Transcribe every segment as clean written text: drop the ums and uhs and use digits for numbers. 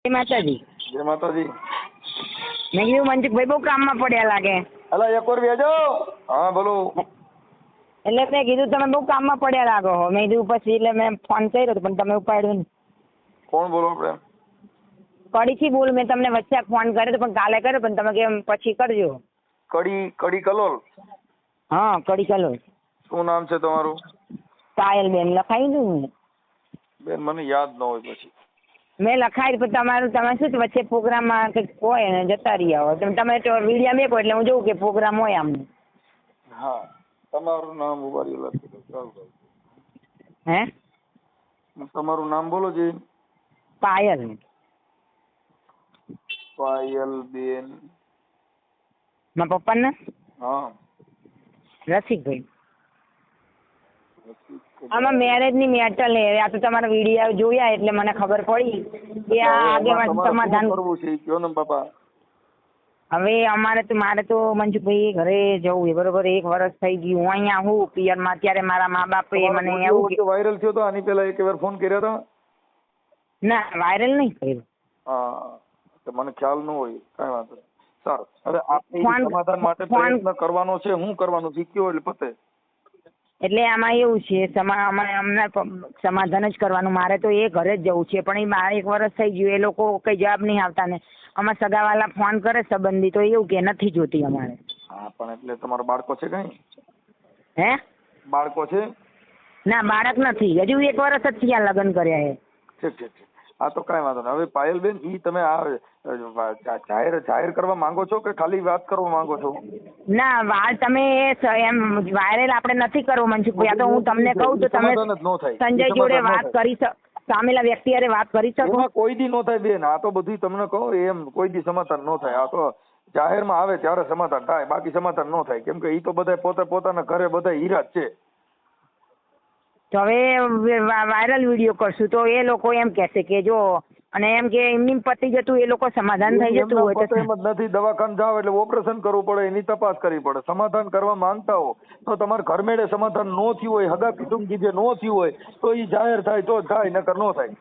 જય માતાજી. જય માતાજી. મેં કીધું મનસુખભાઈ બહુ કામમાં પડ્યા લાગે. અલા એક વાર બેજો. હા બોલો. એટલે મેં કીધું તમે બહુ કામમાં પડ્યા લાગો હો. મેં કીધું પછી એટલે મેં ફોન કર્યો પણ તમે ઉપાડ્યો નહીં. કોણ બોલો આપણે? કડીથી બોલ. મેં તમને વચ્ચે ફોન કર્યો પણ કાલે કર્યો પણ તમે કેમ પછી કરજો. કડી કલોલ. હા કડી ચાલો. શું નામ છે તમારું? પાયલબેન લખાવી દઉં ને. બેન મને યાદ ન હોય પછી. મેં લખાવી પણ તમારું તમે શું વચ્ચે પ્રોગ્રામમાં કંઈક હોય ને જતા રહ્યા હોય તમે તો વિડીયો મેકો એટલે હું જોઉં કે પ્રોગ્રામ હોય આમ. હા તમારું નામ ઉભારી લખી. હે તમારું નામ બોલો જી. પાયલ. પાયલબેન. મારા પપ્પાને હા રસિકભાઈ. આમાં મેરેજ ની મેટર લે. આ તો તમારા વિડીયો જોયા એટલે મને ખબર પડી કે આ આગેવાન સમાધાન કરવું છે કયો ને બાપા. હવે અમારે તો મારે તો મનસુખભાઈ ઘરે જવું છે બરોબર. 1 વર્ષ થઈ ગયું. હું અહીંયા હું પિયરમાં. અત્યારે મારા મા બાપે મને એવું વાયરલ થયો તો આની પેલા એક વાર ફોન કર્યો હતો. ના વાયરલ નહીં કર્યો. હા તો મને ખ્યાલ ન હોય. કઈ વાંધો નહીં. સારું હવે આપણે સમાધાન માટે પ્રયત્ન કરવાનો છે. હું કરવાનું શીખ્યો એટલે પતે. એટલે આમાં એવું છે અમને સમાધાન જ કરવાનું. મારે તો એ ઘરે જ જવું છે પણ એ મારે 1 વર્ષ થઈ ગયું. એ લોકો કઈ જવાબ નહીં આવતા ને અમારા સગાવાલા ફોન કરે સંબંધી તો એવું કે નથી જોતી અમારે. હા પણ એટલે તમારા બાળકો છે કઈ? હે બાળકો છે? ના બાળક નથી. હજુ 1 વર્ષ જ થયા લગ્ન કર્યા છે. ઠીક ઠીક ઠીક. હા તો કઈ વાંધો નહીં. હવે પાયલબેન ઈ તમે આ જાહેર કરવા માંગો છો કે ખાલી વાત કરવા માંગો છો? ના વાત તમે એમ વાયરલ આપણે નથી કરવો મનસુખભાઈ. આ તો હું તમને કહું તો તમે સંજય જોડે વાત કરી સામેલા વ્યક્તિ હારે વાત કરી શકો. કોઈ દી નો થાય બેન. આ તો બધું તમને કહો એમ કોઈ દી સમાધાન નો થાય. આ તો જાહેરમાં આવે ત્યારે સમાધાન થાય. બાકી સમાધાન નો થાય. કેમ કે ઈ તો બધા પોતાના ઘરે બધા હીરા જ છે. તો હવે વાયરલ વિડીયો કરશું તો એ લોકો એમ કહેશે કે જો અને એમ કે એમની પતી જતું એ લોકો સમાધાન થઈ જતું હોય તો એમ જ નથી. દવાખાને જાવ એટલે ઓપરેશન કરવું પડે. એની તપાસ કરવી પડે. સમાધાન કરવા માંગતા હો તો તમારે ઘરમેળે સમાધાન નો થયું હોય, હગા કુટુંબ કીધે નો થયું હોય તો એ જાહેર થાય તો થાય, નકર નો થાય.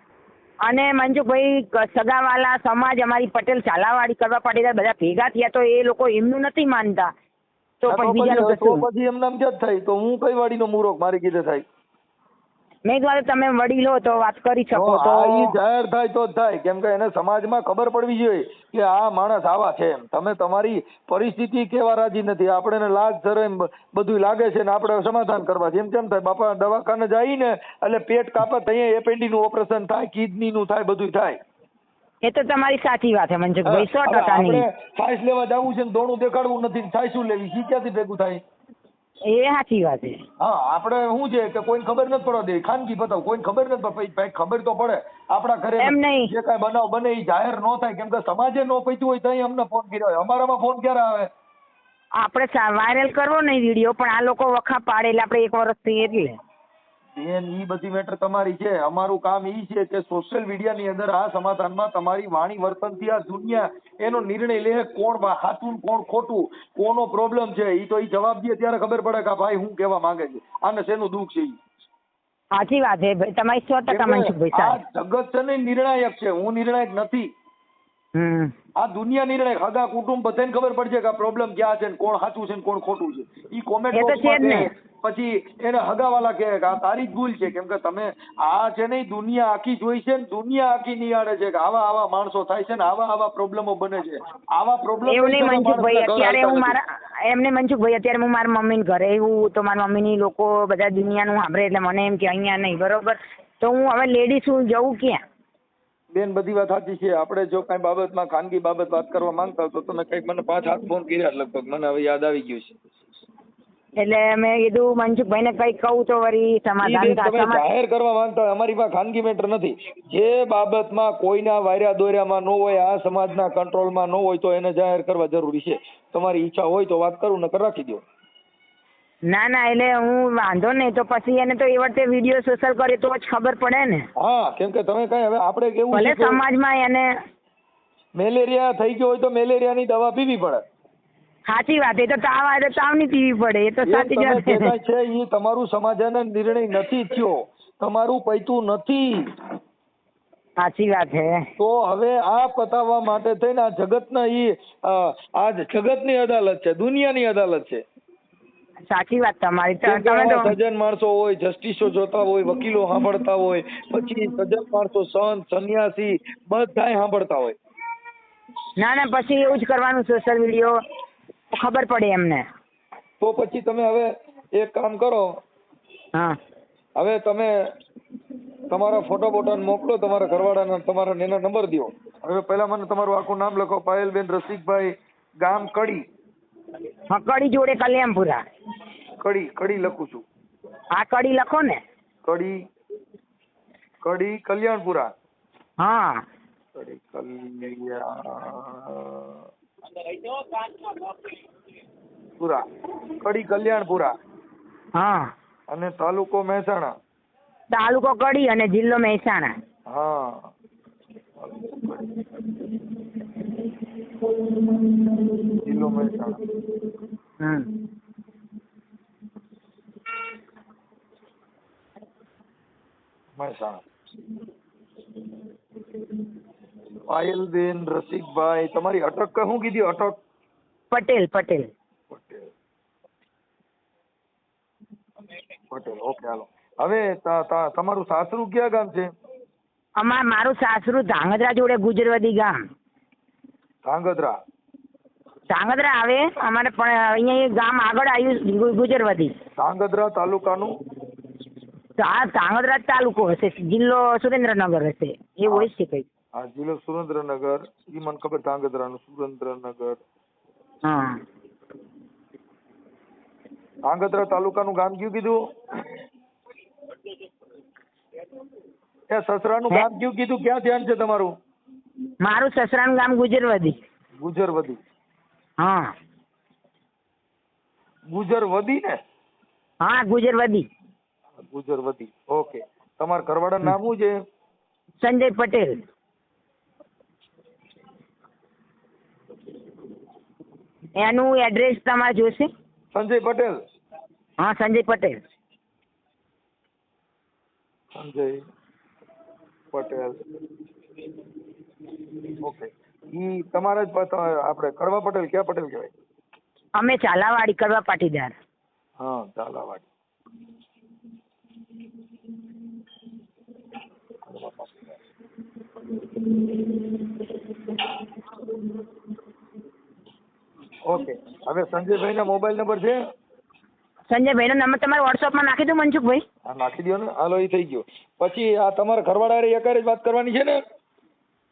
અને મનસુખભાઈ સગાવાલા સમાજ અમારી પટેલ ચાલાવાડી કરવા પાટીદાર બધા ભેગા થયા તો એ લોકો એમનું નથી માનતા તો પણ બીજાનું પછી એમ નામ જ થાય. તો હું કઈ વાડીનો મૂરોખ મારી કીધે થાય? મેં કીધું તમે વડીલો તો વાત કરી શકો તો જાહેર થાય તો જ થાય. કેમ કે એને સમાજમાં ખબર પડવી જોઈએ કે આ માણસ આવા છે. તમે તમારી પરિસ્થિતિ કેવા રાજી નથી. આપણે લાજ શરમ બધું લાગે છે ને આપણે સમાધાન કરવા. જેમ કેમ થાય બાપા દવાખાને જાય ને એટલે પેટ કાપે ત્યાં એપેન્ડી નું ઓપરેશન થાય, કિડની નું થાય, બધું થાય. એ તો તમારી સાચી વાત છે મનસુખભાઈ 100% ની. સાઈસ લેવા જવું છે ને દોણું દેખાડવું નથી. સાઈસ શું લેવી? શી ક્યાંથી ભેગું થાય? એ સાચી વાત છે. હા આપણે શું છે કે કોઈને ખબર નથી પડવા દે. ખાનગી બતાવ કોઈને ખબર નથી પડે. ખબર તો પડે. આપણા ઘરે એમ નહીં જે કાંઈ બનાવ બને એ જાહેર ન થાય. કેમ કે સમાજે ન પૈતું હોય તો અમને ફોન કર્યો હોય. અમારામાં ફોન ક્યારે આવે? આપણે વાયરલ કરવો નહીં વિડીયો પણ આ લોકો વખા પાડે એટલે આપણે 1 વર્ષથી એટલે બેન ઈ બધી મેટર તમારી છે. અમારું કામ ઈ છે કે સોશિયલ મીડિયાની અંદર આ સમાધાનમાં તમારી વાણી વર્તનથી આ દુનિયા એનો નિર્ણય લે. કોણ સાચું કોણ ખોટું, કોનો પ્રોબ્લેમ છે ઈ તો ઈ જવાબ દે ત્યારે ખબર પડે કે ભાઈ હું કહેવા માંગે છે, આને શેનું દુઃખ છે. સાચી વાત છે તમારી 100% મનસુખભાઈ. આ જગત છે ને નિર્ણાયક છે. હું નિર્ણાયક નથી. આ દુનિયા નિર્ણય. હગા કુટુંબ બધાને ખબર પડશે કે આ પ્રોબ્લેમ ક્યાં છે, કોણ સાચું છે કોણ ખોટું છે. ઈ કોમેન્ટ બોક્સમાં પછી એને હગાવાલા કહે કે આ તારી જ ભૂલ છે. કેમ કે તમે આ છે ને દુનિયા આખી જોઈ છે ને દુનિયા આખી નિહાળે છે કે આવા માણસો થાય છે ને આવા પ્રોબ્લેમો બને છે. આવા પ્રોબ્લેમ એવું નહીં મનસુખભાઈ. અત્યારે હું મારા એમને મનસુખભાઈ અત્યારે હું મારા મમ્મીને ઘરે એવું તો મારા મમ્મીની લોકો બધા દુનિયાનું સાંભળે એટલે મને એમ કે અહીંયા નહીં બરોબર તો હું હવે લેડીઝ હું જવું ક્યાં? બેન બધી વાત સાચી છે. આપણે જો કઈ બાબતમાં ખાનગી બાબત વાત કરવા માંગતા હો તો તમે કઈક મને 5-7 ફોન કર્યા લગભગ. મને હવે યાદ આવી ગયું છે. એટલે મેં કીધું મનસુખભાઈ ને કઈ કહું તો વળી સમાધાન થાય. જાહેર કરવા માંગતા હોય અમારી પાસે ખાનગી મેટર નથી. જે બાબતમાં કોઈના વાયરા દોર્યામાં ન હોય, આ સમાજના કંટ્રોલમાં ન હોય તો એને જાહેર કરવા જરૂરી છે. તમારી ઈચ્છા હોય તો વાત કરું, નકર રાખી દો. ના ના એટલે હું વાંધો નહીં તો પછી એને તો એ વખતે વિડીયો સોશિયલ કરે તો જ ખબર પડે ને. હા કેમ કે તમે કઈ હવે આપણે કેવું ભલે સમાજમાં એને મેલેરિયા થઈ ગયો હોય તો મેલેરિયાની દવા પીવી પડે. સાચી વાત. એ તો તાવ આવે તો તાવની પીવી પડે. એ તો સાચી વાત છે. એ તમારું સમાધાન નિર્ણય નથી થયો. તમારું પૈતું નથી. સાચી વાત છે. તો હવે આ પતાવવા માટે થઈને આ જગતના આ જગતની અદાલત છે, દુનિયાની અદાલત છે. સાચી વાત તમારી. સજ્જન માણસો હોય, જસ્ટિસો જોતા હોય, વકીલો સાંભળતા હોય, પછી સજ્જન માણસો, સંત, સંન્યાસી બધાય સાંભળતા હોય. ના પછી એવું જ કરવાનું, સોશિયલ વિડીયો ખબર પડે એમને. તો પછી તમે હવે એક કામ કરો. હા. હવે તમે તમારા ફોટો બોટો મોકલો, તમારા ઘરવાળાના, તમારા એનો નંબર દો. હવે પહેલા મને તમારું આખું નામ લખો. પાયલબેન રસિકભાઈ, ગામ કડી. હા, કડી જોડે કલ્યાણપુરા. કડી લખું છું. હા, કડી લખો ને. કડી કલ્યાણપુરા. હા. કડી કલ્યાણપુરા. હા. અને તાલુકો મહેસાણા. તાલુકો કડી અને જિલ્લો મહેસાણા. હા. જિલ્લો મહેસાણા. મહેસાણા. પાયલબેન રસિકભાઈ, તમારી અટક શું કીધી? અટક પટેલ. ઓકે, હાલો. હવે તમારું સાસરું ક્યાં ગામ છે? મારું સાસરું ધાંગધ્રા જોડે ગુજરવદી ગામ. ધાંગધ્રા આવે અમારે, પણ અહીંયા ગામ આગળ આવ્યું ગુજરવદી. ધાંગધ્રા તાલુકાનું? ધાંગધ્રા તાલુકો હશે, જિલ્લો સુરેન્દ્રનગર હશે, એવું હોય છે કઈ. હા, જિલ્લો સુરેન્દ્રનગર. એ મને ખબર. ધાંગધ્રાનું સુરેન્દ્રનગર. હા. ધાંગધ્રા તાલુકાનું ગામ કયું કીધું? સસરાનું ગામ કયું કીધું? ક્યાં ધ્યાન છે તમારું? મારું સસરાનું ગામ ગુજરવદી. હા. ગુજરવદી ને? હા, ગુજરવદી. ઓકે. તમારા ઘરવાળાનું નામ શું છે? સંજય પટેલ. એનું એડ્રેસ તમારે જોશે? સંજય પટેલ. હા, સંજય પટેલ. ઓકે. ઈ તમારા જ આપણે કડવા પટેલ, ક્યાં પટેલ કહેવાય? અમે ઝાલાવાડી, કડવા પાટીદાર. હા, ઝાલાવાડી. ઓકે. હવે સંજયભાઈ ના મોબાઈલ નંબર છે? સંજયભાઈ નો નંબર તમારે વોટ્સઅપમાં નાખી દો મનસુખભાઈ. હા, નાખી દો ને. હાલો, એ થઈ ગયો. પછી આ તમારા ઘરવાળા એકારે જ વાત કરવાની છે ને?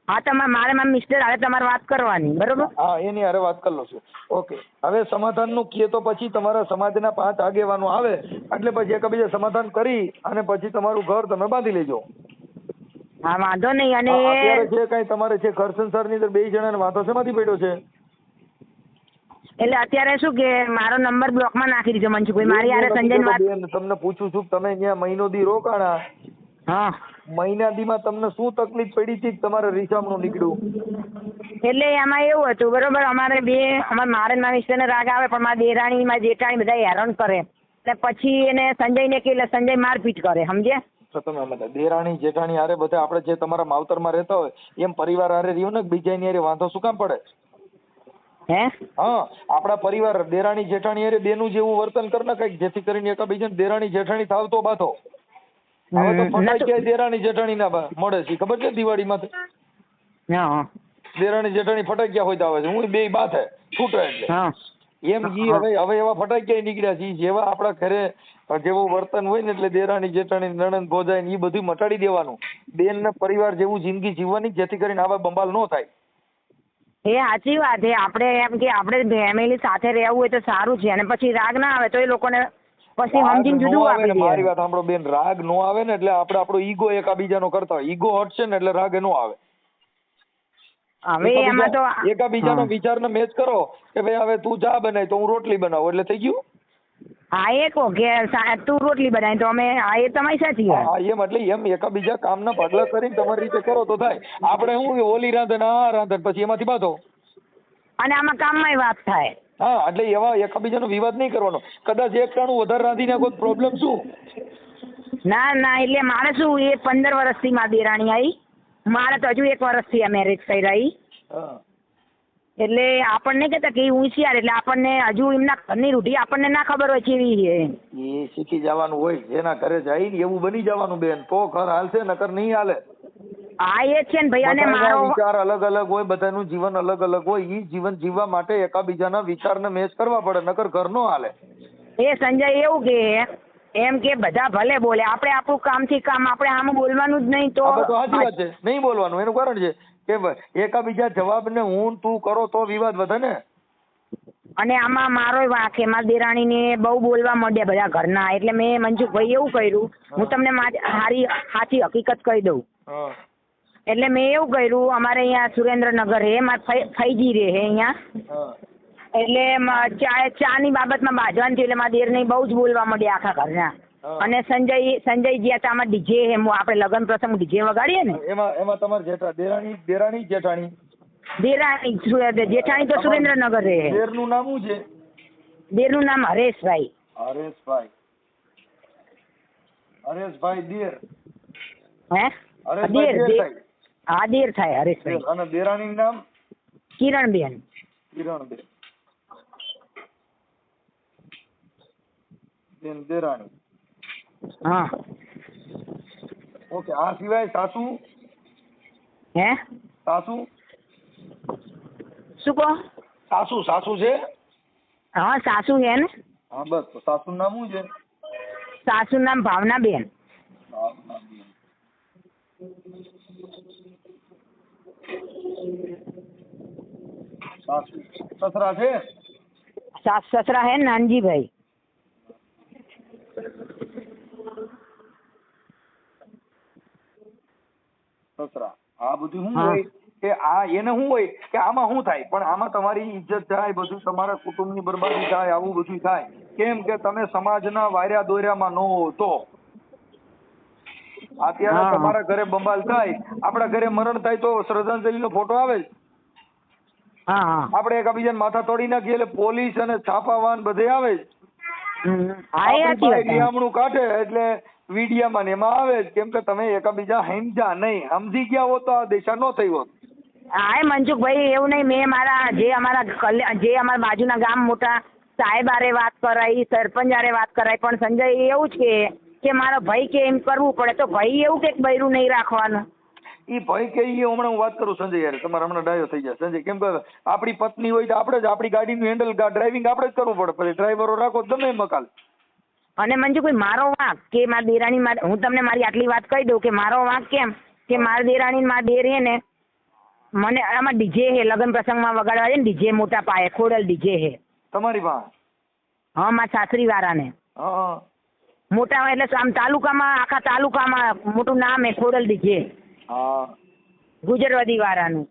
હા, મારે મિસ્ટર હારે તમારે વાત કરવાની, બરોબર? હા, એની હારે વાત કરી લો છું. ઓકે. હવે સમાધાનનું કહે તો પછી તમારા સમાજના 5 આગેવાનો આવે એટલે પછી એકબીજા સમાધાન કરી અને પછી તમારું ઘર તમે બાંધી લેજો. હા, વાંધો નહીં. અને અત્યારે જે કઈ તમારે છે ઘર સંસારની અંદર 2 જણાને વાંધો શેમાંથી પડ્યો છે? એટલે અત્યારે શું કે મારો નંબર બ્લોકમાં નાખી દીધો મનસુખભાઈ. મારી હારે સંજય વાત. તમને પૂછું છું, તમે ત્યાં મહિનો દી રોકાણા. હા. મહિના દીમાં તમને શું તકલીફ પડી હતી તમારે રીસામણું નીકળ્યું? એટલે એમાં એવું હતું, બરોબર, અમારે મારે મારા મિસ્ટરને રાગ આવે, પણ મારા દેરાણી, મારા જેઠાણી બધા હેરાન કરે. એટલે પછી એને સંજયને કે સંજય મારપીટ કરે, સમજે? તો તમે દેરાણી જેઠાણી હારે બધા આપણે જે તમારા માવતરમાં રહેતા હોય એમ પરિવાર હારે રહ્યો ને, બીજાની હારે વાંધો શું કામ પડે? હે? હા, આપણા પરિવાર દેરાણી જેઠાણી હારે બેનું જેવું વર્તન કર ને કઈક, જેથી કરીને એકબીજાને દેરાણી જેઠાણી થાવ તો બાથો. હવે તો ફટાક્યા દેરાણી જેઠાણી ના મળે છે, ખબર છે? દિવાળીમાં દેરાણી જેઠાણી ફટાક્યા હોય તો આવે છે, હું બે બાથે છૂટે એટલે એમ. હવે એવા ફટાક્યા નીકળ્યા છે, જેવા આપણા ઘરે જેવું વર્તન હોય ને એટલે દેરાણી જેઠાણી નણંદ ભોજાય ને એ બધું મટાડી દેવાનું. બેન ના પરિવાર જેવું જિંદગી જીવવાની, જેથી કરીને આવા બંબાલ ન થાય. એ સાચી વાત છે. આપણે એમ કે આપણે ફેમિલી સાથે રહેવું હોય તો સારું છે, અને પછી રાગ ના આવે તો એ લોકોને પછી સમજીને જુદું આપી દે. મારી વાત સાંભળો બેન, રાગ નો આવે ને એટલે આપણે આપણો ઈગો એકાબીજાનો કરતા હોય, ઈગો હટશે ને એટલે રાગ નો આવે. હવે એમાં તો એકાબીજાનો વિચારને મેચ કરો કે ભાઈ હવે તું ચા બનાય તો હું રોટલી બનાવું, એટલે થઈ ગયું. હા, એ કહો કે તું રોટલી બનાવી તો અમે, એ તમારી સાચી વાત. હા, એમ એટલે એમ એકાબીજા કામના ભાગલા કરીને તમારી રીતે કરો તો થાય. આપણે શું ઓલી રાંધે ને આ રાંધે પછી એમાંથી બાંધો, અને આમાં કામમાં વાત થાય. હા, એટલે એવા એકાબીજાનો વિવાદ નહીં કરવાનો. કદાચ એક ટાણું વધારે રાંધી નાખો પ્રોબ્લેમ શું? ના, એટલે મારે શું, એ 15 વર્ષથી મારી દેરાણી આવી, મારે તો હજુ 1 વર્ષથી આ મેરેજ કર્યા ઈ. હા. એટલે આપણને કહેતા કે ઈ હોશિયાર, એટલે આપણને હજુ એમના ઘરની રૂઢી આપણને ના ખબર હોય કેવી છે. એ શીખી જવાનું હોય, જેના ઘરે જાય ને એવું બની જવાનું બેન, તો ઘર હાલશે, નકર નહીં હાલે. હા એ છે ને ભાઈ. અને મારો વિચાર અલગ અલગ હોય, બધાનું જીવન અલગ અલગ હોય. ઈ જીવન જીવવા માટે એકાબીજાના વિચારને મેચ કરવા પડે, નકર ઘર નો હાલે. એ સંજય એવું કે એમ કે બધા ભલે બોલે, આપણે આપણું કામથી કામ, આપણે આમ બોલવાનું જ નહીં. તો સાચી વાત છે, નહીં બોલવાનું. એનું કારણ છે કે એકાબીજા જવાબને હું તું કરો તો વિવાદ વધે ને. અને આમાં મારો વાંક છે, મારા દેરાણીને બહુ બોલવા માંડ્યા બધા ઘરના. એટલે મેં મંજુભાઈ એવું કર્યું, હું તમને સાચી હકીકત કહી દઉં. એટલે મેં એવું કર્યું, અમારે અહીંયા સુરેન્દ્રનગર હે, મારા ફઈજી રહે હે અહીંયા. એટલે ચાની બાબતમાં બાજવાનું થયું, એટલે મારા દેરને બહુ જ બોલવા માંડ્યા આખા ઘરના. અને સંજય ગયા તા આમાં ડીજે, આપણે લગ્ન પ્રસંગ ડીજે વગાડીએ ને, એમાં તમારે દેરાણી જેઠાણી જેઠાણી તો સુરેન્દ્રનગર રહે. દેરનું નામ શું છે? દેરનું નામ હરેશભાઈ. હરેશભાઈ દેર. હે? દેર. હા, દેર થાય હરેશભાઈ. અને દેરાણીનું નામ? કિરણબેન. દેરાણી. હા. ઓકે. આ સિવાય સાસુ? હે? સાસુ શું કહો? સાસુ છે? હા, સાસુ છે ને. હા, બસ. તો સાસુ નામ શું છે? સાસુ નામ ભાવનાબેન. સાસુ. સસરા છે? સસરા હે નાનજીભાઈ. સસરા. આ બધું શું હોય કે આ એને શું હોય કે આમાં શું થાય, પણ આમાં તમારી ઇજ્જત જાય, બધું તમારા કુટુંબની બરબાદી થાય, આવું બધું થાય. કેમ કે તમે સમાજના વાર્યા દોર્યામાં ન હો. તો અત્યારે તમારા ઘરે બંબાલ થાય, આપણા ઘરે મરણ થાય તો શ્રદ્ધાંજલિનો ફોટો આવે, આપણે એકબીજાને માથા તોડી નાખીએ એટલે પોલીસ અને છાપાવાન બધે આવે જ. નિયમણું કાઢે એટલે વીડિયામાં ને એમાં આવે જ. કેમ કે તમે એકબીજા સમજ્યા નહીં, સમજી ગયા હો તો આ દિશા ન થઈ હોત. હા મનસુખભાઈ, એવું નહીં. મેં જે અમારા બાજુના ગામ મોટા સાહેબ આરે વાત કરાઈ, સરપંચ આરે વાત કરાઈ, પણ સંજય એવું જ કે મારો ભાઈ કે એમ કરવું પડે. તો ભાઈ એવું કે બૈરું નહીં રાખવાનું. એ ભાઈ કે હમણાં હું વાત કરું સંજય યાર, તમારે હમણાં ડાયો થઈ જાય સંજય. કેમ કે આપણી પત્ની હોય તો આપણે જ આપણી ગાડીનું હેન્ડલ ડ્રાઇવિંગ આપણે જ કરવું પડે. પછી ડ્રાઈવરો રાખો ગમે મકાલ. અને મંજુભાઈ, મારો વાંક કે મારા દેરાણી, હું તમને મારી આટલી વાત કહી દઉં કે મારો વાંક કેમ કે મારા દેરાણી મારા દેર હે ને, મને આમાં ડીજે હે, લગ્ન પ્રસંગમાં વગાડવા છે ને ડીજે, મોટા પાયે ખોડલ ડીજે હે તમારી પાસે? હા, મારા સાસરી વાળાને મોટા હોય, એટલે આમ તાલુકામાં, આખા તાલુકામાં મોટું નામ હે ખોડલ ડીજે, ગુજરવદી વાળાનું.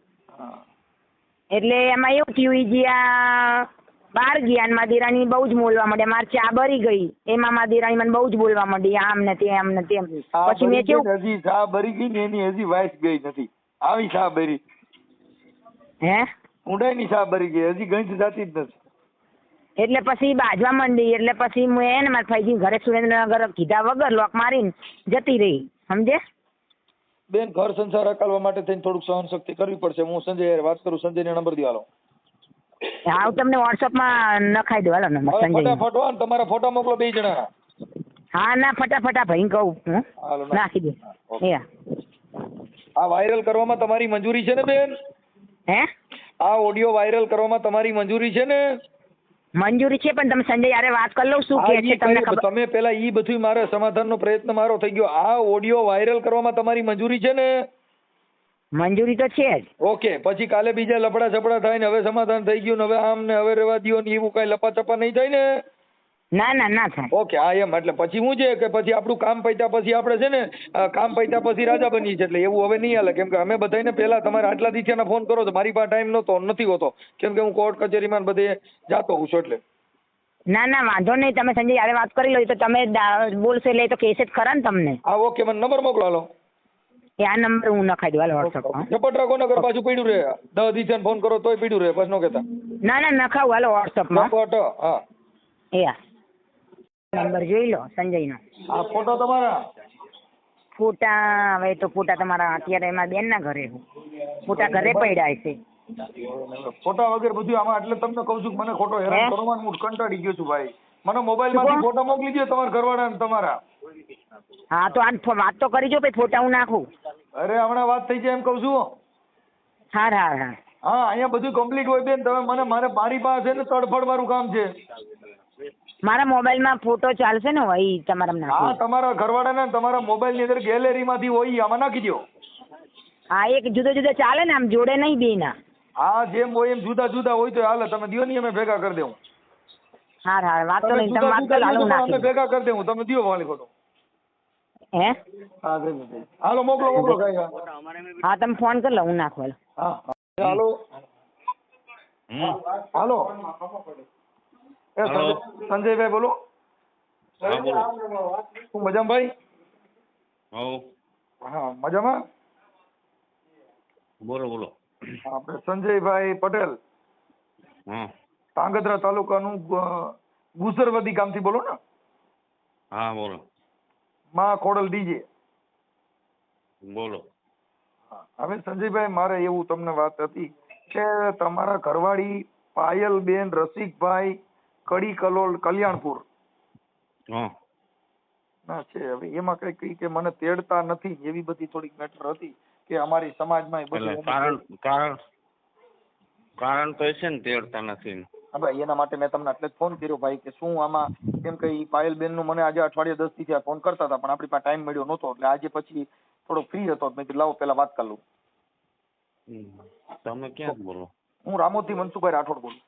એટલે એમાં એવું થયું, ઈ જ્યાં બહાર ગયા ને મારા દેરાણી બહુ જ બોલવા માંડ્યા. મારે ચા બરી ગઈ, એમાં મારા દેરાણી મને બહુ જ બોલવા માંડી, આમ ને તેમ ને તેમ. પછી મેં કેવું, હજી ચા બરી ગઈ ને એની હજી વાઈસ ગઈ નથી, આવી ચા બરી. હે? ઊંડાઈની ચા બરી ગઈ, હજી ગંજ જાતી જ નથી. એટલે પછી બાજવા માંડી. એટલે પછી મેં એને મારા ભાઈજી ઘરે સુરેન્દ્રનગર કીધા વગર લોક મારીને જતી રહી. સમજે બેન? ઘર સંસાર અકાલવા માટે થઈને થોડુંક સહન શક્તિ કરવી પડશે. હું સંજય વાત કરું, સંજયને નંબર દો. હાલો, હા, હું તમને વોટ્સઅપમાં નખાઈ દઉં. હાલો નંબર સંજય. ફટાફટ તમારા ફોટા મોકલો 2 જણા. હા, ના ફટાફટ ભાઈ કહું, નાખી દે. આ વાયરલ કરવામાં તમારી મંજૂરી છે ને બેન? હે? આ ઓડિયો વાયરલ કરવામાં તમારી મંજૂરી છે ને? મંજૂરી છે, પણ તમે સંજય યારે વાત કરી લો. શું કે છે તમને ખબર? તમે પેલા ઈ બધું મારે સમાધાનનો પ્રયત્ન મારો થઈ ગયો. આ ઓડિયો વાયરલ કરવામાં તમારી મંજૂરી છે ને? મંજૂરી તો છે જ. ઓકે. પછી કાલે બીજા લફડા છપડા થાય ને હવે સમાધાન થઈ ગયું ને હવે આમ ને હવે રેવા દો ને એવું કઈ લપા ચપા નહીં થાય ને? ના ના ના થાય. ઓકે. હા એમ. એટલે પછી હું છે કે પછી આપણું કામ પત્યા પછી આપણે છે ને કામ પત્યા પછી રાજા બની છે. એટલે એવું હવે નહીં હાલે. કેમ કે અમે બધાને પેલા તમારે આટલા દિવસના ફોન કરો તો મારી પાસે ટાઈમ નથી હોતો. કેમ કે હું કોર્ટ કચેરીમાં બધે જાતો હોઉં છું. એટલે ના ના વાંધો નહીં. તમે સંજય યારે વાત કરી લો. તો તમે બોલશો એટલે તો કેસે જ ખરા ને તમને. હા ઓકે. મને નંબર મોકલો. હાલો, આ નંબર હું નખાઈ દઉં. હાલો વોટ્સઅપમાં. ઝપટ રાખો નગર પાછું પડ્યું રહે. 10 દિવસે ફોન કરો તોય પડ્યું રહે. બસ નો કહેતા. ના ના નખાવું. હાલો વોટ્સઅપમાં. હા નંબર જોઈ લો સંજયનો. આ ફોટો તમારા? ફોટા હવે તો ફોટા તમારા અત્યારે એમાં બેન ના ઘરે ફોટા ઘરે પડ્યા છે. ફોટા વગર બધું આમાં એટલે તમને કહું છું કે મને ખોટો હેરાન કરવાનું હું કંટાળી ગયો છું ભાઈ. મને મોબાઈલ માંથી ફોટા મોકલી દો તમારા ઘરવાળા ને તમારા. હા તો આ વાત તો કરી જો ભાઈ ફોટા હું નાખું. અરે હમણાં વાત થઈ જાય એમ કહું છું. હા હા હા હા અહીંયા બધું કમ્પ્લીટ હોય બેન. તમે મને મારી પાસે ને તડફડ વાળું કામ છે. મારા મોબાઈલમાં ફોટો ચાલશે ને હોય તમારા? હા તમારા ઘરવાળાના તમારા મોબાઈલ ની અંદર ગેલેરી માંથી હોય આમાં નાખી દો. હા એક જુદા જુદા ચાલે ને આમ જોડે નહીં બે ના? હા જેમ હોય એમ જુદા જુદા હોય તો હાલે. તમે દો નહીં અમે ભેગા કરી દેવું. હા હા વાત તો નહીં તમે વાત કરો અમે ભેગા કરી દેવું. તમે દો વાલી ફોટો. હે હા હાલો મોકલો કાંઈ. હા તમે ફોન કરી લો હું નાખવા. હા હાલો હાલો સંજયભાઈ બોલો. શું મજામાં ભાઈ? હા મજામાં. બોલો બોલો. આપણે સંજયભાઈ પટેલ ધાંગધ્રા તાલુકાનું ગુસરવદી ગામથી બોલો ને? હા બોલો. માં ખોડલ ડીજે બોલો. હવે સંજયભાઈ મારે એવું તમને વાત હતી કે તમારા ઘરવાળી પાયલબેન રસિકભાઈ કડી કલોલ કલ્યાણપુર ના છે. હવે એમાં કઈ કે મને તેડતા નથી એવી બધી થોડીક મેટર હતી કે અમારી સમાજમાં કારણ તો છે ને તેડતા નથી. હા એના માટે મેં તમને એટલે જ ફોન કર્યો ભાઈ કે શું આમાં કેમ કે પાયલબેન નું મને આજે અઠવાડિયે 10 થી ફોન કરતા હતા પણ આપણી પાસે ટાઈમ મળ્યો નહોતો એટલે આજે પછી થોડો ફ્રી હતો મેં કીધું લાવો પેલા વાત કરી લઉં. તમે ક્યાં બોલો? હું રામોદથી મનસુખભાઈ રાઠોડ બોલું.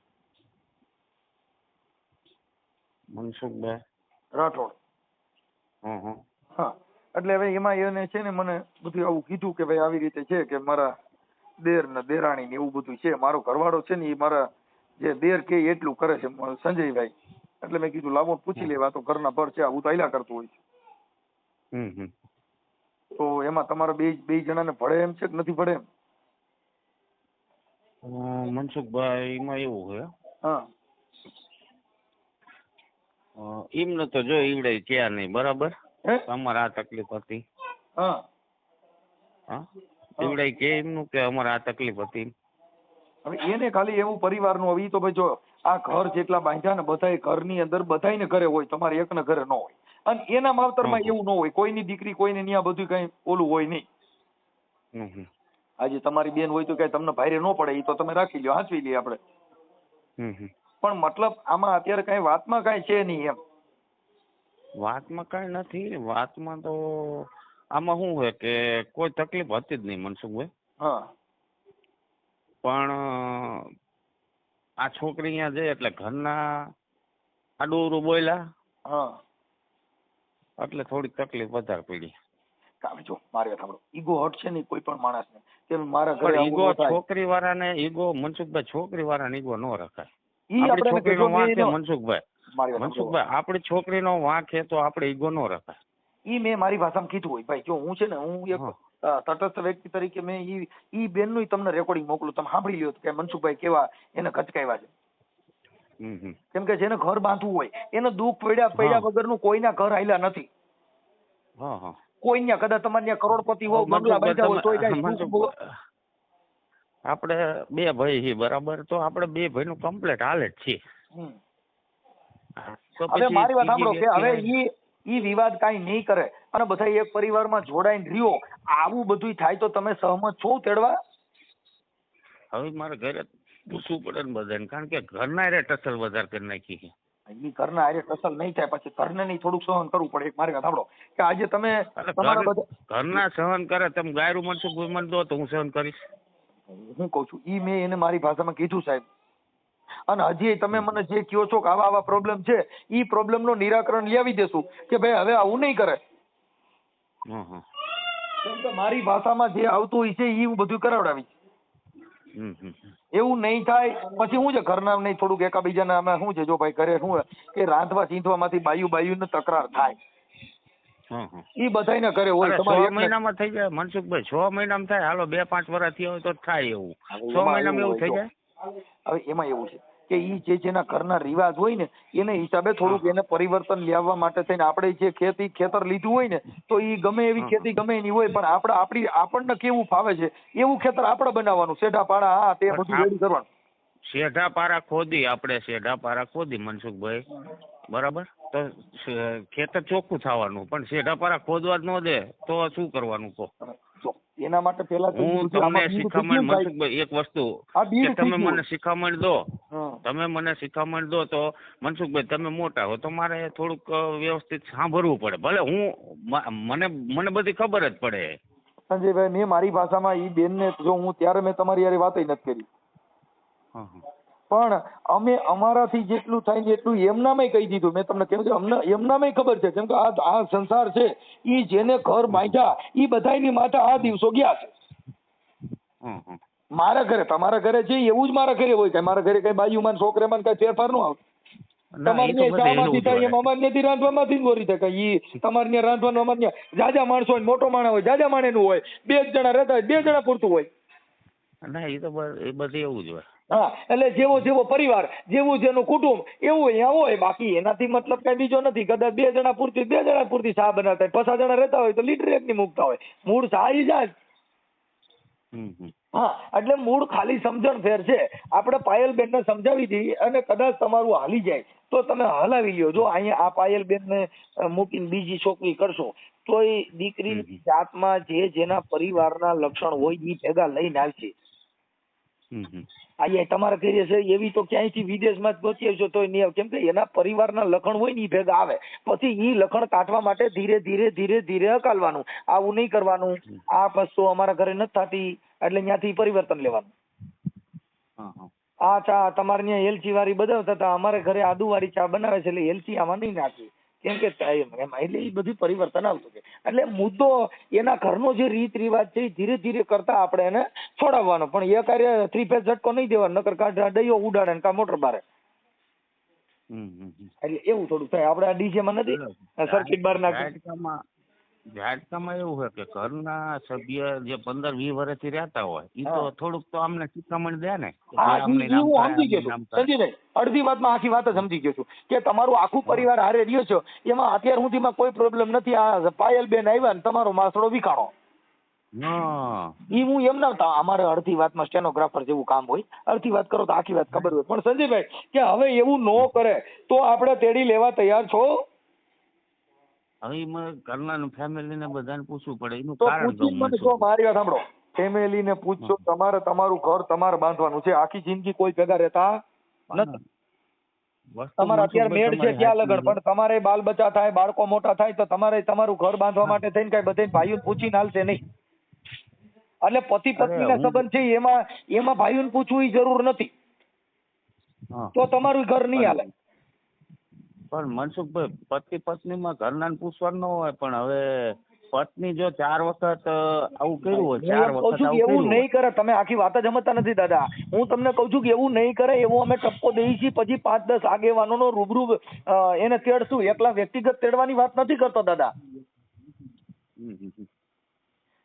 મનસુખભાઈ રાઠોડ. હા એટલે હવે એમાં એને છે ને મને બધું આવું કીધું કે ભાઈ આવી રીતે છે કે મારા દેર ને દેરાણી ને એવું બધું છે. મારો ઘરવાળો છે ને એ મારા જે દેર કે એટલું કરે છે સંજયભાઈ. એટલે મેં કીધું લાવો પૂછી લેવા તો ઘરના પર છે આવું તો આયલા કરતું હોય છે. તો એમાં તમારા બે જણાને ભળે એમ છે કે નથી ભળે એમ? મનસુખભાઈ એમાં એવું છે હા એમને તો જો ઈવડે ક્યાં નહીં બરાબર. તમારે આ તકલીફ હતી. હા ઈવડે કે એમનું કે અમારે આ તકલીફ હતી. હવે એને ખાલી એવું પરિવારનું હવે તો ભાઈ જો આ ઘર જેટલા બાંધ્યા ને બધા ઘરની અંદર બધાને ઘરે હોય તમારે એકને ઘરે ન હોય. અને એના માવતરમાં એવું ન હોય કોઈની દીકરી કોઈને ત્યાં બધું કઈ ઓલું હોય નહીં. આજે તમારી બેન હોય તો કઈ તમને ભારે ન પડે એ તો તમે રાખી લ્યો હાંચવી લઈએ આપણે. પણ મતલબ આમાં અત્યારે કઈ વાતમાં કઈ છે નહીં એમ. વાતમાં કઈ નથી. વાતમાં તો આમાં શું હોય કે કોઈ તકલીફ હતી જ નહીં મનસુખભાઈ. હા પણ આ છોકરી અહીંયા જાય એટલે ઘરના આડું બોલ્યા. હા એટલે થોડીક તકલીફ વધારે પડી. જો મારે સાંભળો ઈગો હટ છે ને કોઈ પણ માણસને કે મારા ઘરે ઈગો છોકરી વાળાને ઈગો મનસુખભાઈ છોકરી વાળાને ઈગો ન રખાય. આપણી છોકરીનો વાંક છે મનસુખભાઈ આપણી છોકરીનો વાંક છે તો આપણે ઈગો ન રખાય. ઈ મેં મારી ભાષામાં કીધું હોય ભાઈ જો હું છે ને હું એક તટસ્થ વ્યક્તિ તરીકે મેં ઈ બેન નું તમને રેકોર્ડિંગ મોકલું તમે સાંભળી લ્યો કે મનસુખભાઈ કેવા એને ખચકાવ્યા છે. કેમ કે જેને ઘર બાંધવું હોય એને દુઃખ પડ્યા વગરનું કોઈના ઘર આયલા નથી. કોઈ ત્યાં કદાચ તમારે ત્યાં કરોડપતિ હોય બંગલા બાંધ્યા હોય તોય આપણે બે ભાઈ છીએ બરાબર તો આપણે બે ભાઈ નું કમ્પ્લેટ હાલે જ છે. હવે મારી વાત સાંભળો કે હવે ઈ વિવાદ કાંઈ નહીં કરે અને બધા એક પરિવારમાં જોડાઈને રહ્યો આવું બધું થાય તો તમે સહમત છો તેડવા? હવે મારે ઘરે પૂછવું પડે ને બધાને કારણ કે ઘરના રે ટસલ વધારે કરી નાખી છે. ઈ ઘરના હારે ટસલ નહીં થાય પછી ઘરને નહીં થોડુંક સહન કરવું પડે. મારી વાત સાંભળો કે આજે તમે ઘરના સહન કરે તમે ગાયરું મનસુખ મને દો તો હું સહન કરીશ. હું કઉ છું ઈ મેં એને મારી ભાષામાં કીધું સાહેબ. અને હજી તમે મને જે કહો છો કે આવા પ્રોબ્લેમ છે ઈ પ્રોબ્લેમ નું નિરાકરણ લાવી દેશું કે ભાઈ હવે આવું નહીં કરે. કેમ કે મારી ભાષામાં જે આવતું હોય છે ઈ હું બધું કરાવડાવી. એવું નહીં થાય પછી શું છે ઘરના નહીં થોડુંક એકાબીજાને અમે શું છે જો ભાઈ ઘરે શું કે રાંધવા ચીંધવામાંથી બાયું ને તકરાર થાય. ઈ બધાને કરે હોય. 6 મહિનામાં થઈ જાય મનસુખભાઈ 6 મહિનામાં થાય હાલો 2-5 વર્ષ થયા હોય તો થાય એવું 6 મહિનામાં એવું થઈ જાય. હવે એમાં એવું છે કે ઈ જે જેના ઘરના રિવાજ હોય ને એને હિસાબે થોડુંક એને પરિવર્તન લાવવા માટે થઈને આપણે જે ખેતર લીધું હોય ને તો ઈ ગમે એવી ખેતી ગમે એની હોય પણ આપણને કેવું ફાવે છે એવું ખેતર આપણે બનાવવાનું. શેઢા પાડા હા તે બધું રેડી કરવાનું. શેઢા પારા ખોદી મનસુખભાઈ, બરાબર, તો ખેતર ચોખ્ખું થવાનું, પણ શેઢા પારા ખોદવા જ ન દે તો શું કરવાનું કહો? એના માટે પેલા હું તમને શિખામણ, મનસુખભાઈ, એક વસ્તુ કે તમે મને શિખામણ દો તો મનસુખભાઈ તમે મોટા હો તો મારે થોડુંક વ્યવસ્થિત સાંભળવું પડે. ભલે મને બધી ખબર જ પડે. સંજયભાઈ, મેં મારી ભાષામાં ઈ બેનને જો હું ત્યારે મેં તમારી યાર વાત નથી કરી, પણ અમે અમારાથી જેટલું થાય ને એટલું એમનામાં કહી દીધું. મેં તમને કહ્યું અમને એમનામાં ખબર છે, કેમ કે આ સંસાર છે ઈ જેને ઘર બાંધ્યા ઈ બધાયની માથે આ દિવસો ગયા છે. મારા ઘરે તમારા ઘરે છે એવું જ મારા ઘરે હોય. કે મારા ઘરે કઈ બાજુમાં છોકરામાં કઈ ફેરફાર ન આવે. તમારે શામાંથી થાય એમ અમારે રાંધવામાંથી જ ગોરી થાય. ઈ તમારે ત્યાં રાંધવાનું અમારે જાજા માણસો હોય, મોટો માણસ હોય, જાજા માણેનું હોય, 2 જણા રહેતા હોય, 2 જણા પૂરતું હોય. ના એ તો બધું એવું જ હોય. હા, એટલે જેવો પરિવાર, જેવું જેનું કુટુંબ એવું અહીંયા હોય. બાકી એનાથી મતલબ કઈ બીજો નથી. કદાચ 2 જણા પૂરતી ચા બનાવતા હોય, 50 જણા રહેતા હોય તો લીટર એકની મૂકતા હોય. મૂળ ચા ઈ જાય. હા, એટલે મૂળ ખાલી સમજણ ફેર છે. આપણે પાયલબેન ને સમજાવી દઈએ અને કદાચ તમારું હાલી જાય તો તમે હલાવી લ્યો. જો અહીંયા આ પાયલબેન ને મૂકીને બીજી છોકરી કરશો તો એ દીકરીની જાતમાં જેના પરિવારના લક્ષણ હોય એ ભેગા લઈને આવશે. અહીંયા તમારે કરીએ છે એવી તો ક્યાંયથી વિદેશમાં જ ગોતી આવશો તો નહીં આવે. કેમ કે એના પરિવારના લખણ હોય ને એ ભેગા આવે. પછી એ લખણ કાઢવા માટે ધીરે ધીરે હકાલવાનું. આવું નહીં કરવાનું, આ વસ્તુ અમારા ઘરે નથી થતી એટલે ત્યાંથી પરિવર્તન લેવાનું. આ ચા તમારે ત્યાં એલચી વાળી બનાવતા હતા, અમારે ઘરે આદુ વાળી ચા બનાવે છે એટલે એલચી આમાં નહીં નાખી. કેમ કે એટલે એ બધું પરિવર્તન આવતું છે. એટલે મુદ્દો એના ઘરનો જે રીત રિવાજ છે એ ધીરે ધીરે કરતા આપણે એને છોડાવવાનો. પણ એ કાર્ય 3 ફેઝ ઝટકો નહીં દેવાનો, નકર કાઢ દઈયો ઉડાડે ને કા મોટર બારે. એટલે એવું થોડું થાય. આપણે આ ડીજે માં નથી સર્કિટ બાર નાખી. ઝાટકામાં એવું હોય કે ઘરના સભ્ય જે 15-20 વર્ષથી રહેતા હોય એ તો થોડુંક તો અમને શિખામણ દે ને. સંજીભાઈ, અડધી વાતમાં આખી વાત જ સમજી ગયો છું કે તમારું આખું પરિવાર હારે રહ્યો છો એમાં અત્યાર સુધીમાં કોઈ પ્રોબ્લેમ નથી. આ પાયલબેન આવ્યા ને તમારો માસડો વિખાણો ઈ હું એમ ના. અમારે અડધી વાતમાં સ્ટેનોગ્રાફર જેવું કામ હોય. અડધી વાત કરો તો આખી વાત ખબર હોય. પણ સંજયભાઈ કે હવે એવું ન કરે તો આપણે તેડી લેવા તૈયાર છો? હવે ઘરના ફેમિલીને બધાને પૂછવું પડે. એનું કારણ મારી વાત સાંભળો. ફેમિલીને પૂછશો, તમારે તમારું ઘર તમારે બાંધવાનું છે. આખી જિંદગી કોઈ ભેગા રહેતા નથી. તમારે અત્યારે મેળ છે ક્યાં લગન, પણ તમારે બાલ બચ્ચા થાય, બાળકો મોટા થાય તો તમારે તમારું ઘર બાંધવા માટે થઈને કઈ બધે ભાઈઓને પૂછીને હાલશે નહીં. એટલે પતિ પત્નીના સંબંધ છે એમાં ભાઈઓને પૂછવું એ જરૂર નથી. તો તમારું ઘર નહીં હાલે. પણ મનસુખભાઈ, પતિ પત્નીમાં ઘરના પૂછવાનું ન હોય, પણ હવે પત્ની જો 4 વખત આવું કર્યું હોય, 4 વખત એવું નહીં કરે. તમે આખી વાત જ સમજતા નથી દાદા. હું તમને કઉ છું કે એવું નહીં કરે. એવું અમે ટપકો દઈએ છીએ. પછી 5-10 આગેવાનોનો રૂબરૂ એને તેડશું. એકલા વ્યક્તિગત તેડવાની વાત નથી કરતો દાદા.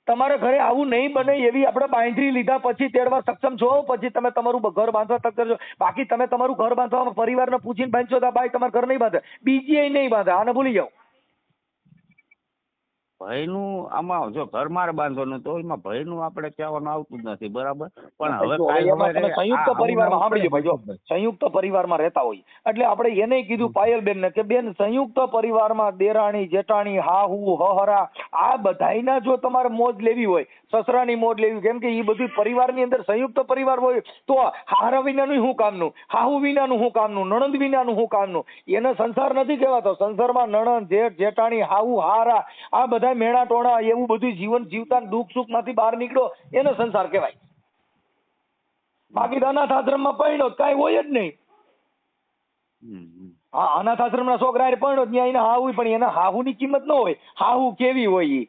તમારા ઘરે આવું નહીં બને એવી આપણે બાંધરી લીધા પછી તેડવા સક્ષમ છો, પછી તમે તમારું ઘર બાંધવા સક્ષમ છો. બાકી તમે તમારું ઘર બાંધવા પરિવારને પૂછીને બાંધશો તો ભાઈ તમારું ઘર નહીં બાંધે, બીજી નહીં બાંધે. આને ભૂલી જાઓ. ભયનું આમાં જો ઘર મારે બાંધવાનું તો એમાં ભયનું આપણે કહેવાનું આવતું જ નથી, બરાબર. પણ હવે સંયુક્ત પરિવારમાં સાંભળીજો ભાઈ, જો સંયુક્ત પરિવારમાં રહેતા હોય એટલે આપણે એને કીધું પાયલબેન ને કે બેન સંયુક્ત પરિવારમાં દેરાણી જેઠાણી હાહુ હહરા આ બધાયના જો તમારે મોજ લેવી હોય, સસરાની મોજ લેવી, કેમ કે એ બધું પરિવારની અંદર સંયુક્ત પરિવાર હોય તો હારા વિનાનું શું કામનું, હાહુ વિનાનું શું કામનું, નણંદ વિનાનું શું કામનું. એને સંસાર નથી કહેવાતો. સંસારમાં નણંદ જેઠ જેઠાણી હાહુ હારા આ બધા મેણા ટોણા એવું બધું જીવન જીવતા દુઃખ સુખ માંથી બહાર નીકળો એને સંસાર કહેવાય. બાકી અનાથ આશ્રમમાં પરણ્યો કઈ હોય જ નહીં. હા, અનાથ આશ્રમ ના છોકરા પરણ્યો ત્યાં એને હાહુ, પણ એના હાહુ ની કિંમત ન હોય. હાહુ કેવી હોય?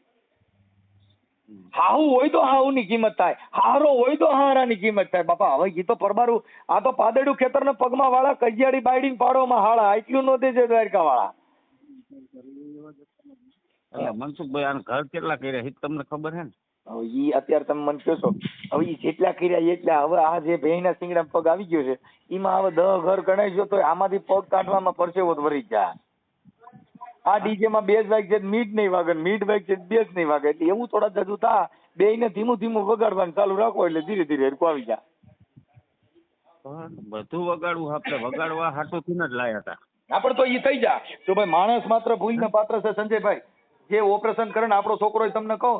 હાહુ હોય તો હાહુ ની કિંમત થાય, હારો હોય તો હારા ની કિંમત થાય. બાપા હવે એ તો પરબારું, આ તો પાદડું ખેતર ને પગમાં વાળા, કજિયાળી બાયડી પાડોમાં હાળા, એટલું નો દેજે દ્વારકા વાળા. મનસુખભાઈ આને ઘર કેટલા કર્યા તમને ખબર છે ને? હવે ઈ અત્યારે તમે મને કહેશો, હવે ઈ જેટલા કર્યા એટલા, હવે આ જે ભેંના શિંગડા પગ આવી ગયો છે એમાં હવે 10 ઘર ગણાઈ તો આમાંથી પગ કાઢવામાં પરસેવો જ વરી જાય. આ ડીજે માં 2 જ વાગે છે, મીટ નહીં વાગે, મીટ વાગે છે 2 જ નહીં વાગે, એટલે એવું થોડા જજુ થા, બેયને ધીમું ધીમું વગાડવાનું ચાલુ રાખો એટલે ધીરે ધીરે હરખું આવી જાય. બધું વગાડવું આપણે વગાડવા હાટુથી જ લાયા હતા. આપણે તો ઈ થઈ જા. જો ભાઈ માણસ માત્ર ભૂલને પાત્ર છે સંજયભાઈ. જે ઓપરેશન કરે ને આપણો છોકરો તમને કહું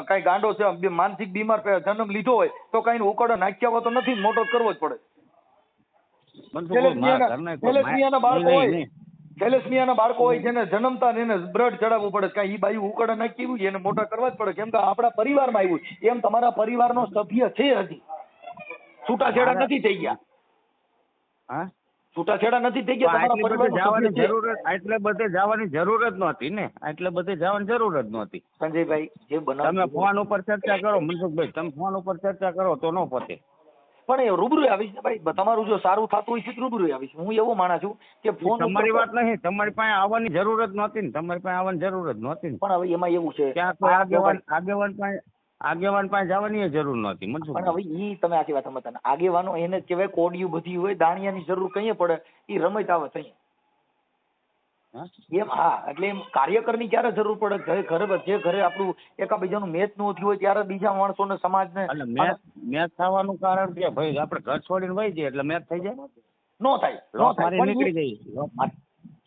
કઈ ગાંડો છે, માનસિક બીમાર જન્મ લીધો હોય તો કઈ ઉકળો નાખ્યા હોય તો નથી, મોટો કરવો જ પડે. થેલેસમિયાના બાળકો હોય, થેલેસમિયાના બાળકો હોય જેને જન્મતા ને એને બ્લડ ચડાવવું પડે, કઈ ઈ બાયું ઉકળા નાખી હોય એને મોટા કરવા જ પડે, કેમ કે આપણા પરિવારમાં આવ્યું. એમ તમારા પરિવારનો સભ્ય છે, હજી છૂટાછેડા નથી થઈ ગયા. હા, છૂટાછેડા નથી થઈ ગયા. એટલે બધે જવાની જરૂર જ નહોતી ને, એટલે બધે જવાની જરૂર જ નહોતી. સંજયભાઈ જે બનાવ તમે ફોન ઉપર ચર્ચા કરો મનસુખભાઈ, તમે ફોન ઉપર ચર્ચા કરો તો ન પતે. પણ એ રૂબરૂ આવીશ ને ભાઈ, તમારું જો સારું થતું હોય છે રૂબરૂ આવીશ. હું એવું માનું છું કે ફોન તમારી વાત નહીં, તમારી પાસે આવવાની જરૂર જ નહોતી ને, તમારી પાસે આવવાની જરૂર જ નહોતી ને. પણ હવે એમાં એવું છે ત્યાં કોઈ આગેવાન પાસે જવાની જરૂર નહોતી મનસુખ. પણ હવે ઈ તમે આખી વાત સમજતા, આગેવાનો એને જ કહેવાય કોડિયું બધી હોય, દાણિયાની જરૂર કઈ પડે, ઈ રમત આવે તઈ એમ. હા, એટલે એમ કાર્યકરની ક્યારે જરૂર પડે, ઘરે જે ઘરે આપણું એકાબીજાનું મેચ નું થયું હોય ત્યારે બીજા માણસોને સમાજને મેચ થવાનું કારણ કે ભાઈ આપણે ઘર છોડીને વહી જઈએ એટલે મેચ થઈ જાય. નો થાય નીકળી જઈએ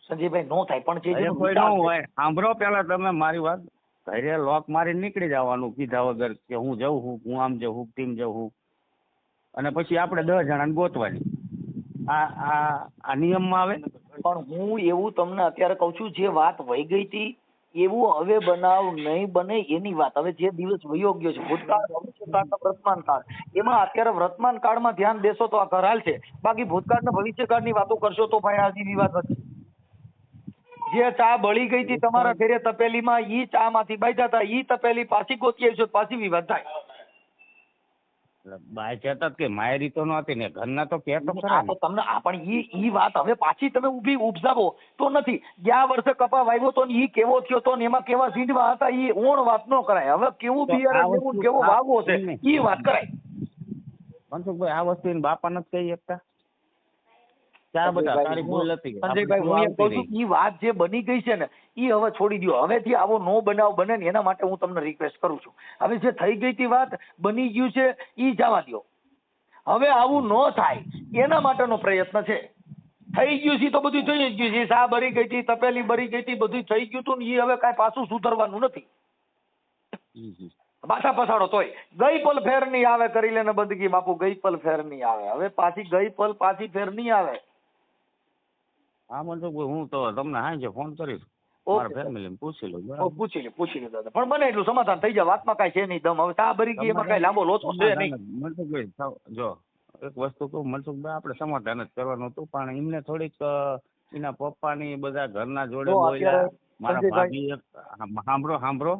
સંજયભાઈ, નો થાય. પણ જે કોઈ ન હોય, સાંભળો પેલા તમે મારી વાત, ઘરે લોક મારીને નીકળી જવાનું કીધા વગર કે હું જઉં છું, હું આમ જઉં, ટીમ જઉં, અને પછી આપણે 10 જણાને ગોતવાની. આ નિયમમાં આવે. પણ હું એવું તમને અત્યારે કઉ છું, જે વાત વહી ગઈ હતી એવું હવે બનાવ નહીં બને એની વાત. હવે જે દિવસ વયો ગયો છે, ભૂતકાળ, ભવિષ્યકાળ, વર્તમાન કાળ, એમાં અત્યારે વર્તમાન કાળમાં ધ્યાન દેશો તો આ ઘર હાલશે. બાકી ભૂતકાળ ને ભવિષ્યકાળની વાતો કરશો તો ભાઈ આજી વિવાદ વધશે. જે ચા બળી ગઈ હતી તમારા ઘરે તપેલીમાં, ઈ ચા માંથી બાજ્યા હતા, ઈ તપેલી પાછી ગોતી આવી છે, પાછી વિવાદ થાય. બાય કહેતા કે માયરી તો નહોતી ને ઘરના તો કહેતો ખરા. તો તમને પણ ઈ વાત હવે પાછી તમે ઊભી ઉપજાવો તો નથી. ગયા વર્ષે કપા વાવ્યો તો ઈ કેવો થયો તો ને એમાં કેવા સીંડવા હતા, ઈ ઓણ વાત ન કરાય. હવે કેવું બિયારણ લેવું, કેવો વાવવો છે ઈ વાત કરાય. મનસુખભાઈ, આ વસ્તુ એને બાપા નથી કહી શકતા. સંજયભાઈ, હું એમ કહું છું ઈ વાત જે બની ગઈ છે ને ઈ હવે છોડી દો. હવેથી આવો નો બનાવ બને ને એના માટે હું તમને રિક્વેસ્ટ કરું છું. હવે જે થઈ ગઈ હતી વાત, બની ગયું છે, ઈ જવા દો. હવે આવું ન થાય એના માટેનો પ્રયત્ન છે. થઈ ગયું છે તો બધું થઈ જ ગયું છે. સા ભરી ગઈ હતી, તપેલી ભરી ગઈ હતી, બધું થઈ ગયું હતું ને એ હવે કાંઈ પાછું સુધરવાનું નથી. પાછા પછાડો તોય ગઈ પલ ફેર નહીં આવે, કરી લેને બંદગી બાપુ, ગઈ પલ ફેર નહીં આવે. હવે પાછી ગઈ પલ પાછી ફેર નહીં આવે. હા મનસુખભાઈ, હું તો તમને હાંજે ફોન કરીશ, મારા ફેમિલીને પૂછી લઉં. પૂછી લે દાદા, પણ બને એટલું સમાધાન થઈ જાય. વાતમાં કાંઈ છે નહીં દમ. હવે તા ભરી ગઈ એમાં કાંઈ લાંબો લોચો છે નહીં. મનસુખભાઈ, જો એક વસ્તુ કહું મનસુખભાઈ, આપણે સમાધાન જ કરવાનું હતું, પણ એમને થોડીક એના પપ્પાની બધા ઘરના જોડે બોલ્યા. મારા ભાભી એક સાંભળો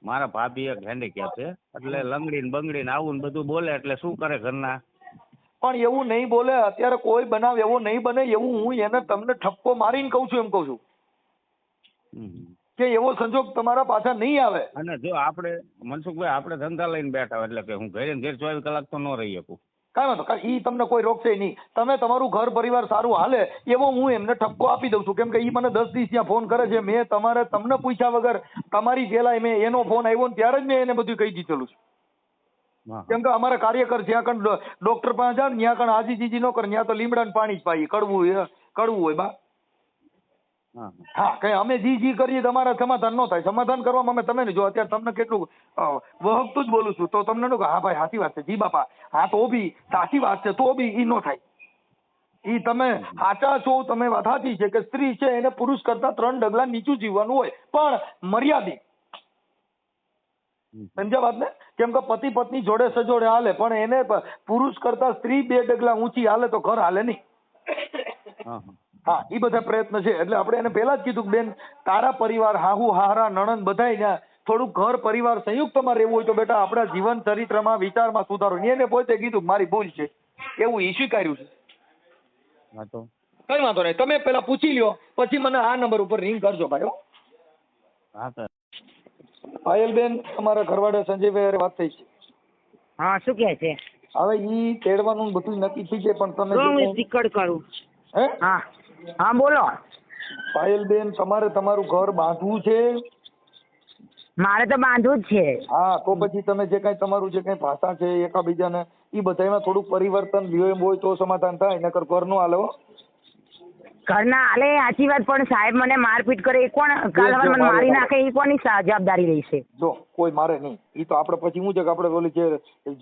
મારા ભાભી એક હેન્ડીકેપ છે, એટલે લંગડીને બંગડીને આવું ને બધું બોલે, એટલે શું કરે ઘરના. પણ એવું નહીં બોલે. અત્યારે કોઈ બનાવ એવો નહીં બને એવું હું એને તમને ઠપકો મારીને કઉ છું. એમ કઉ છું કે એવો સંજોગ તમારા પાછા નહીં આવે. અને જો આપણે મનસુખભાઈ આપણે ધંધા લઈને બેઠા એટલે કે હું ઘરે 24 કલાક તો ન રહી શકું. કાંઈ વાંધો, ઈ તમને કોઈ રોકશે નહીં. તમે તમારું ઘર પરિવાર સારું હાલે એવો હું એમને ઠપકો આપી દઉં છું. કેમ કે ઈ મને 10 દિવસ ત્યાં ફોન કરે છે. મેં તમને પૂછ્યા વગર તમારી પેલા મેં એનો ફોન આવ્યો ને ત્યારે જ મેં એને બધું કહી દીધેલું છે. કેમ કે અમારા કાર્યકર જ્યાં કણ ડોક્ટર પાસે જાવ ને ત્યાં કણ આજી જીજી ન કરે, ત્યાં તો લીમડાનું પાણી જ પાઈએ, કડવું હોય બા. હા, કઈ અમે જી કરીએ તમારા સમાધાન ન થાય. સમાધાન કરવામાં અમે તમે જો અત્યારે તમને કેટલું વહકતું જ બોલું છું તો તમને હા ભાઈ સાચી વાત છે જી બાપા, હા તો બી સાચી વાત છે, તો બી ઈ ન થાય. ઈ તમે સાચા છો, તમે વાત સાચી છે કે સ્ત્રી છે એને પુરુષ કરતા 3 ડગલા નીચું જીવવાનું હોય, પણ મર્યાદિત. સમજ્યા વાત ને? કેમ કે પતિ પત્ની જોડે સજોડે હાલે, પણ એને પુરુષ કરતા સ્ત્રી 2 ડગલા ઊંચી હાલે તો ઘર હાલે નહીં. હા, એ બધા પ્રયત્ન છે. એટલે આપણે એને પહેલા જ કીધું કે બેન, તારા પરિવાર, હાહુ હારા નણંદ બધાય થોડુંક ઘર પરિવાર સંયુક્તમાં રહેવું હોય તો બેટા આપણા જીવન ચરિત્રમાં વિચારમાં સુધારો. એને પોતે કીધું મારી ભૂલ છે એવું ઈ સ્વીકાર્યું છે. કઈ વાંધો નહીં, તમે પેલા પૂછી લ્યો, પછી મને આ નંબર ઉપર રિંગ કરજો ભાઈ. પાયલબેન તમારા ઘરવાળા સંજયભાઈ હારે વાત થઈ છે? હા, શું કહે છે? હવે ઈ તેડવાનું બધું નક્કી થઈ છે, પણ તમે હું ટીકડ કરું. હે? હા હા, બોલો. પાયલબેન, તમારે તમારું ઘર બાંધવું છે? મારે તો બાંધવું જ છે. હા, તો પછી તમે જે કઈ તમારું જે કઈ ભાષા છે એકાબીજાને ઈ બધામાં થોડુંક પરિવર્તન લ્યો એમ હોય તો સમાધાન થાય, નકર ઘર નો હાલે હો. ઘરના હાલે સાચી વાત, પણ સાહેબ મને મારપીટ કરે એ કોણ? કાલ હવે મને મારી નાખે એ કોની જવાબદારી રહેશે? જો કોઈ મારે નહીં, ઈ તો આપણે પછી શું છે કે આપણે ઓલી જે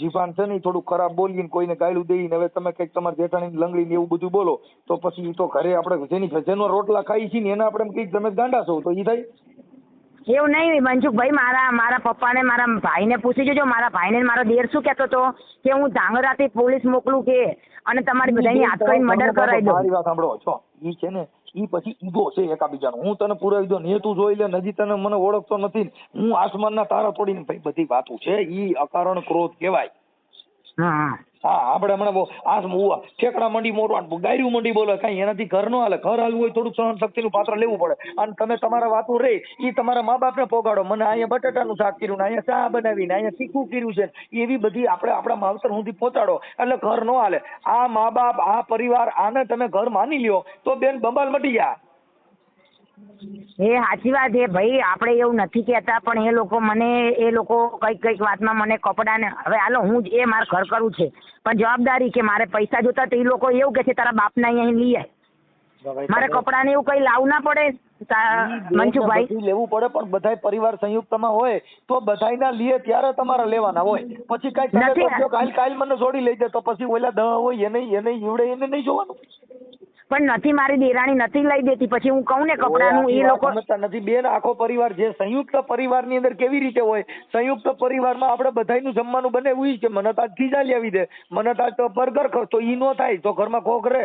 જીભાન છે ને થોડું ખરાબ બોલીને કોઈને ગાયલું દઈને હવે તમે કઈક તમારા જેઠાણી લંગડીને એવું બધું બોલો તો પછી ઈ તો ઘરે આપણે જેનો રોટલા ખાઈ છીએ ને એને આપણે કઈક તમે ગાંડા છો તો ઈ થાય એવું નહીં મનસુખભાઈ. મારા પપ્પાને મારા ભાઈને પૂછી જોજો. મારા ભાઈને મારો દેર શું કહેતો હતો કે હું ધાંગરાથી પોલીસ મોકલું કે અને તમારી બધાની હાથ કરીને મર્ડર કરાવી દઉં. મારી વાત સાંભળો છો, ઈ છે ને ઈ પછી ઈગો છે એકાબીજાનો. હું તને પુરાવી દઉં ને તું જોઈ લે, નજી તને મને ઓળખતો નથી, હું આસમાનના તારા તોડીને ભાઈ બધી વાતું છે, ઈ અકારણ ક્રોધ કહેવાય. હા આપણે હમણાં ઠેકડા મંડી મોરવાનું ગાયરું મંડી બોલે કઈ એનાથી ઘર નો હાલે. ઘર હાલવું હોય થોડુંક સહન શક્તિનું પાત્ર લેવું પડે. અને તમે તમારા વાતું રહી ઈ તમારા મા બાપને પોગાડો, મને અહીંયા બટાટાનું શાક કર્યું ને અહીંયા ચા બનાવીને અહીંયા તીખું કર્યું છે, એવી બધી આપણે આપણા માવતર સુધી પહોંચાડો એટલે ઘર નો હાલે. આ મા બાપ આ પરિવાર આને તમે ઘર માની લ્યો તો બેન બંબાલ મટી ગયા. એ સાચી વાત છે ભાઈ, આપણે એવું નથી કહેતા, પણ એ લોકો કઈક વાતમાં મને કપડા ને હવે હાલો હું જ એ મારે ઘર કરવું છે પણ જવાબદારી કે મારે પૈસા જોતા તો એ લોકો એવું કે છે તારા બાપને અહીંયા લઈ આય, મારે કપડા ને એવું કઈ લાવવું ના પડે મનસુખભાઈ? લેવું પડે પણ બધાય પરિવાર સંયુક્તમાં હોય તો બધાયના લીએ ત્યારે તમારે લેવાના હોય. પછી કઈ કાલ મને છોડી લઈ જાય તો પછી ઓલા દહ હોય એને ઈવડે એને નહીં જોવાનું. પણ નથી, મારી દેરાણી નથી લઈ દેતી, પછી હું કહું ને કપડાનું એ લોકો નથી. બેન આખો પરિવાર જે સંયુક્ત પરિવારની અંદર કેવી રીતે હોય, સંયુક્ત પરિવારમાં આપણે બધાયનું જમવાનું બનાવ્યું છે. મને તો આજ ખીજા લાવી દે, મને તો આજ તો બર્ગર ખા, તો ઈ નો થાય તો ઘરમાં કોક રહે.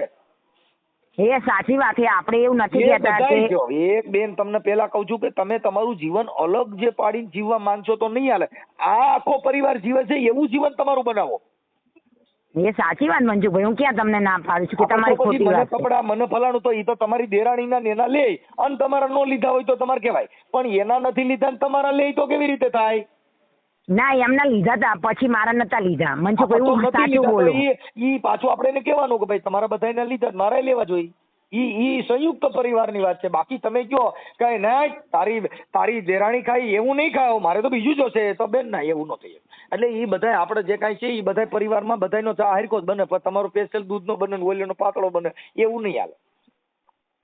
એ સાચી વાત છે, આપણે એવું નથી કહેતા કે એક બેન તમને પેલા કહું છું કે તમે તમારું જીવન અલગ જે પાડીને જીવવા માંગશો તો નહીં હાલે. આ આખો પરિવાર જીવે છે એવું જીવન તમારું બનાવો. એ સાચી વાત મનસુખભાઈ, હું ક્યાં તમને ના પાડું છું કે તમારી ખોટી વાત છે. કપડા મને ફલાણું તો ઈ તો તમારી દેરાણીના નેના લે અને તમારા નો લીધા હોય તો તમારે કહેવાય, પણ એના નથી લીધા ને તમારા લે તો કેવી રીતે થાય? ના, એમના લીધા હતા પછી મારા નતા લીધા મનસુખભાઈ, હું સાચું બોલું. ઈ પાછું આપણે એને કહેવાનું કે ભાઈ તમારા બધાના લીધા મારે લેવા જોઈએ. ઈ સંયુક્ત પરિવારની વાત છે. બાકી તમે કયો કઈ ના તારી દેરાણી ખાઈ એવું નહીં ખાઓ, મારે તો બીજું જોશે, તો બેન ના એવું ન થઈ. એટલે ઈ બધા આપણે જે કાંઈ છે ઈ બધા પરિવારમાં બધાનો ચા હરખો જ બને, પણ તમારો સ્પેશિયલ દૂધનો બને ને ઓલીનો પાતળો બને એવું નહીં હાલે.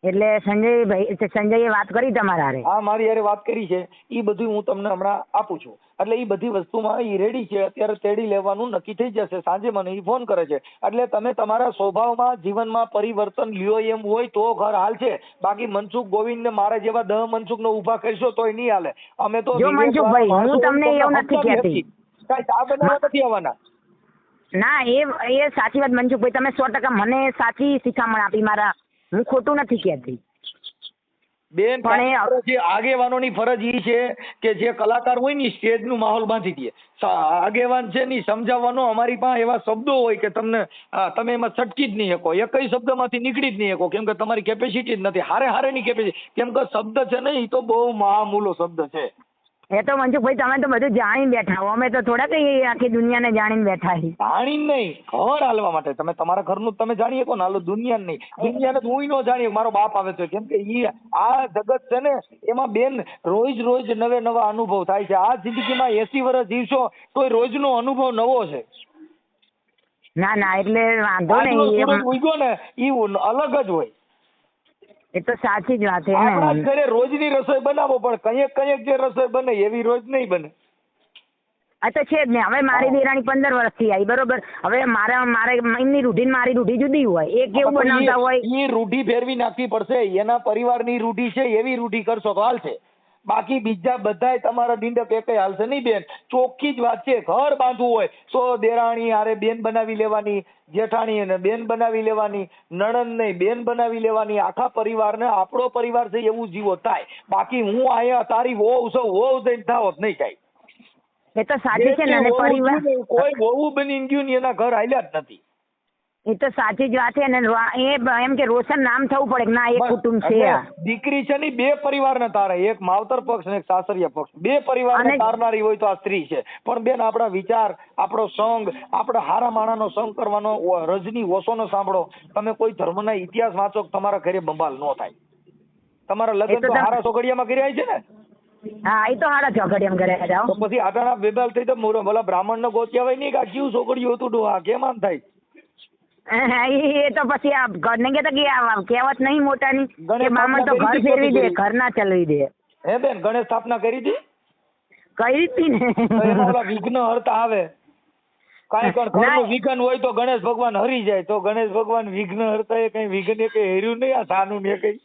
એટલે સંજયે વાત કરી તમારા હારે? હા, મારી હારે વાત કરી છે. ઈ બધું હું તમને હમણાં આપું છું. એટલે ઈ બધી વસ્તુમાં ઈ રેડી છે, અત્યારે તેડી લેવાનું નક્કી થઈ જશે. સાંજે મને ઈ ફોન કરે છે. એટલે તમે તમારા સ્વભાવમાં જીવનમાં પરિવર્તન લ્યો એમ હોય તો ઘર હાલશે. બાકી મનસુખ ગોવિંદ ને મારા જેવા 10 મનસુખ નો ઉભા કરશો તોય નહીં હાલે. અમે તો જો મનસુખભાઈ, હું તમને એવું નથી કહેતી કઈ ચા બનાવવા નથી આવવાના. ના, એ સાચી વાત મનસુખભાઈ, તમે 100% મને સાચી શિખામણ આપી. હું ખોટું નથી કહેતી બેન, પણ જે આગેવાનોની ફરજ ઈ છે કે જે કલાકાર હોય ને સ્ટેજ નું માહોલ બાંધી દે. આગેવાન છે ને સમજાવવાનો અમારી પાસે એવા શબ્દો હોય કે તમે એમાં છટકી જ નહીં શકો, એક કઈ શબ્દમાંથી નીકળી જ નહીં શકો, કેમ કે તમારી કેપેસિટી જ નથી. હારે ની કેપેસિટી, કેમ કે શબ્દ છે ને એ તો બહુ મહામૂલો શબ્દ છે. એ તો મનસુખભાઈ તમે તો બધું જાણીને બેઠા હો, અમે તો થોડા કઈ આખી દુનિયાને જાણીને બેઠા છીએ. જાણીને નહીં, ઘર હાલવા માટે. તમે તમારા ઘરનું તમે જાણી શકો ને, હાલો દુનિયાને નહીં. દુનિયાને હું ન જાણી, મારો બાપ આવે છે, કેમ કે આ જગત છે ને એમાં બેન રોજ નવા અનુભવ થાય છે. આ જિંદગીમાં 80 વર્ષ જીવશો તો રોજનો અનુભવ નવો છે. ના, એટલે વાંધો નહીં, ઉગ્યો ને એ અલગ જ હોય. એ તો સાચી જ વાત છે. આપણા ઘરે રોજની રસોઈ બનાવો, પણ કંઈક જે રસોઈ બને એવી રોજ નહીં બને. આ તો છે જ ને. હવે મારી દેરાણી 15 વર્ષથી આવી, બરોબર. હવે મારે એમની રૂઢી મારી રૂઢી જુદી હોય, એ કેવું બનાવતા હોય એ રૂઢી ફેરવી નાખવી પડશે. એના પરિવારની રૂઢી છે એવી રૂઢી કરશો તો હાલશે. બાકી બીજા બધાય તમારા ડીંડક એકેય હાલશે નહીં બેન. ચોખ્ખી જ વાત છે. ઘર બાંધવું હોય તો દેરાણી હારે બેન બનાવી લેવાની, જેઠાણી અને બેન બનાવી લેવાની, નણંદ ને બેન બનાવી લેવાની. આખા પરિવારને આપણો પરિવાર છે એવું જીવો થાય. બાકી હું અહીંયા તારી વહુ છું, વહુ જઈને થાવ નહીં થાય. એ તો સાચી છે ને. પરિવાર કોઈ વહુ બની ગયું ને એના ઘર હાલ્યા જ નથી. એ તો સાચી જ વાત છે ને એમ કે રોશન નામ થવું પડે કે ના એક કુટુંબ છે આ. દીકરી છે ને બે પરિવારને તારે, એક માવતર પક્ષ ને એક સાસરિયા પક્ષ, બે પરિવારને તારનારી હોય તો આ સ્ત્રી છે. પણ બેન આપણા વિચાર, આપણો સંગ, આપણે હારા માણાનો સંગ કરવાનો, રજની ઓશોનો સાંભળો. તમે કોઈ ધર્મના ઇતિહાસ વાંચો તમારા ઘરે બંબાલ ન થાય. તમારા લગ્ન તો હારા સોગડિયામાં કર્યા છે ને? હા એ તો હારા ઝઘડિયામાં કર્યા જાઓ. તો પછી આટાના બેબાલ થઈ તો બોલા બ્રાહ્મણ નો ગોત્યા હોય નહીં કે આ જીવ સોગડિયું હતું ડોહા કેમ આમ થાય? એ તો પછી આ ઘરને કહેતા કે આ કહેવત નહીં મોટાની કે બ્રાહ્મણ તો ઘર ફેરવી દે, ઘર ના ચલાવી દે. હે બેન ગણેશ સ્થાપના કરી હતી? કરી હતી ને. એમાં ઓલા વિઘ્ન હરતા આવે, કાંઈ પણ ઘરનું વિઘ્ન હોય તો ગણેશ ભગવાન હરી જાય. તો ગણેશ ભગવાન વિઘ્ન હરતા એ કઈ વિઘ્ન એ કઈ હેર્યું નહીં, આ સાનું ને કઈ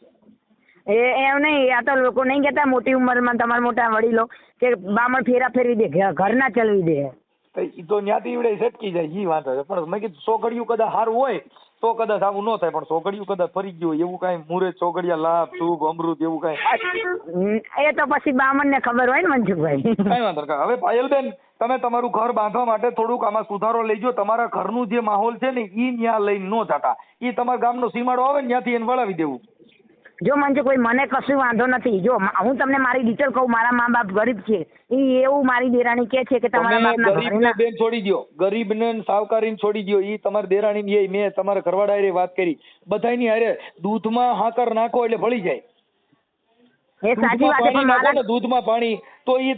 એમ નહીં. આ તો લોકો નહીં કહેતા મોટી ઉંમરમાં તમારા મોટા વડીલો કે બ્રાહ્મણ ફેરા ફેરવી દે, ઘર ના ચલાવી દે. તો ત્યાંથી એવડે સટકી જાય ઈ વાંધો છે. પણ મેં કીધું સોગડિયું કદાચ સારું હોય તો કદાચ આવું ન થાય, પણ સોગડિયું કદાચ ફરી ગયું હોય એવું કાંઈ મુરત સોગડિયા લાભ શુભ અમૃત એવું કાંઈ એ તો પછી બ્રાહ્મણ ને ખબર હોય ને મનસુખભાઈ. કઈ વાંધો નહીં. હવે પાયલબેન તમે તમારું ઘર બાંધવા માટે થોડુંક આમાં સુધારો લેજો. તમારા ઘરનું જે માહોલ છે ને ઈ ન્યા લઈને ન જતા, ઈ તમારા ગામનો સીમાડો આવે ને ત્યાંથી એને વળાવી દેવું. જો મનસુખભાઈ મને કશું વાંધો નથી. જો હું તમને મારી ડિટેલ કહું, મારા મા બાપ ગરીબ છે ઈ એવું મારી દેરાણી કે છે કે તમારા બાપના ગરીબને બેન છોડી દો, ગરીબને સાવકારીને છોડી દો. ઈ તમારી દેરાણી એ મેં તમારા ઘરવાળા હારે વાત કરી, બધાયની હારે દૂધમાં હાકર નાખો એટલે ભળી જાય. એ સાચી વાત છે પણ મારા દૂધમાં પાણી તો ઈ